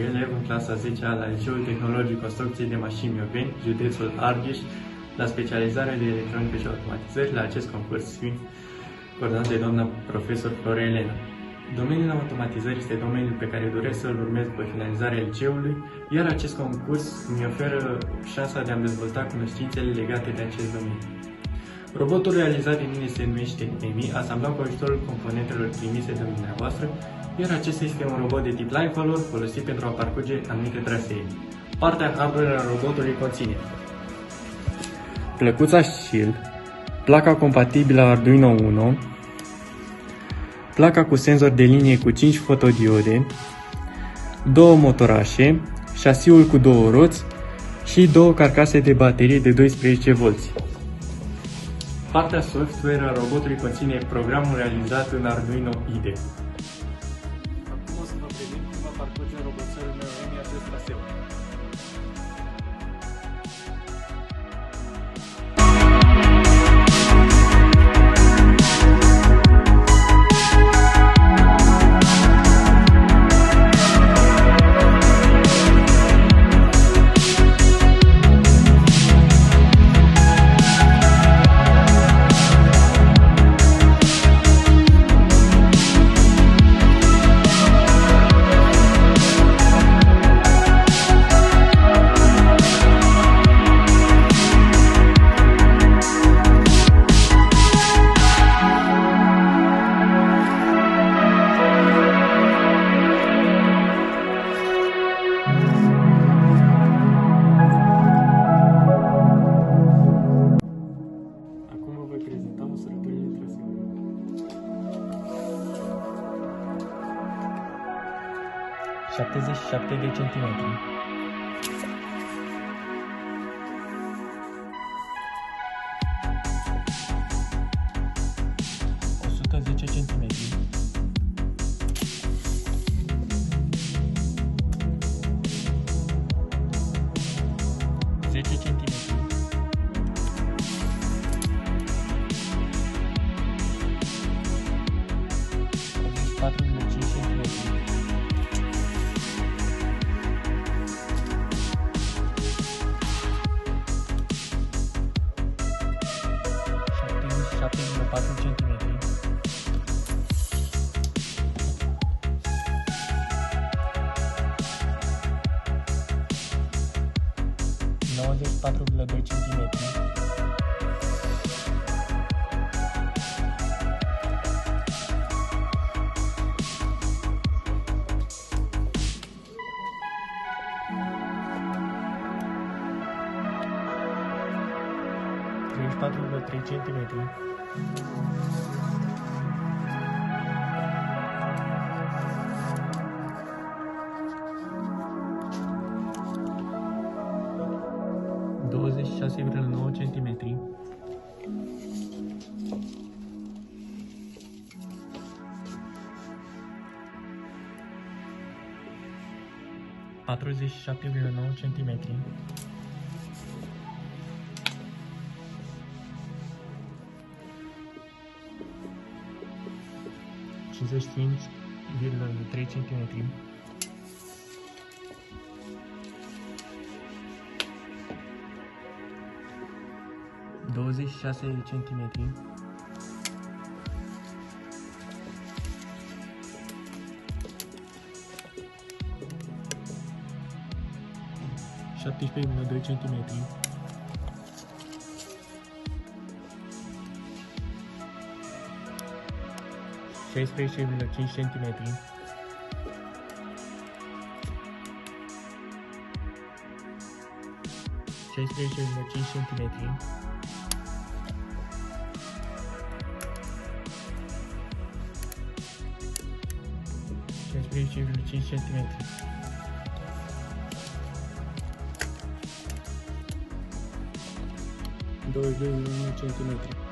elev în clasa 10-a la Liceul Tehnologic Construcției de Mașini Mioveni, județul Argeș, la specializarea de electronică și automatizări la acest concurs, fiind coordonat de doamna profesor Florea Elena. Domeniul automatizării este domeniul pe care doresc să-l urmez după finalizarea liceului, iar acest concurs mi oferă șansa de a-mi dezvolta cunoștințele legate de acest domeniu. Robotul realizat de mine se numește EMI, asamblat cu ajutorul componentelor trimise de dumneavoastră, iar acesta este un robot de tip Line Follower folosit pentru a parcurge anumite trasee. Partea hardware a robotului conține plăcuța Shield, placa compatibilă Arduino Uno, placa cu senzor de linie cu 5 fotodiode, 2 motorașe, șasiul cu 2 roți și 2 carcase de baterie de 12V. Partea software a robotului conține programul realizat în Arduino IDE. Acum o să vă prezint cum va parcurge roboțelul meu EMI acest traseu. Măsurătorile traseului. 77 de centimetri. 110 centimetri. 10 centimetri. 4,5 centimetri. 77,4 centimetri. 94,2 centimetri. 34,3 centimetri. 26,9 centimetri. 47,9 centimetri. 55,3 centimetri. 26 centimetri. 17,2 centimetri. 16,5 centimetri. 16,5 centimetri. 16,5 centimetri. 22,1 centimetri.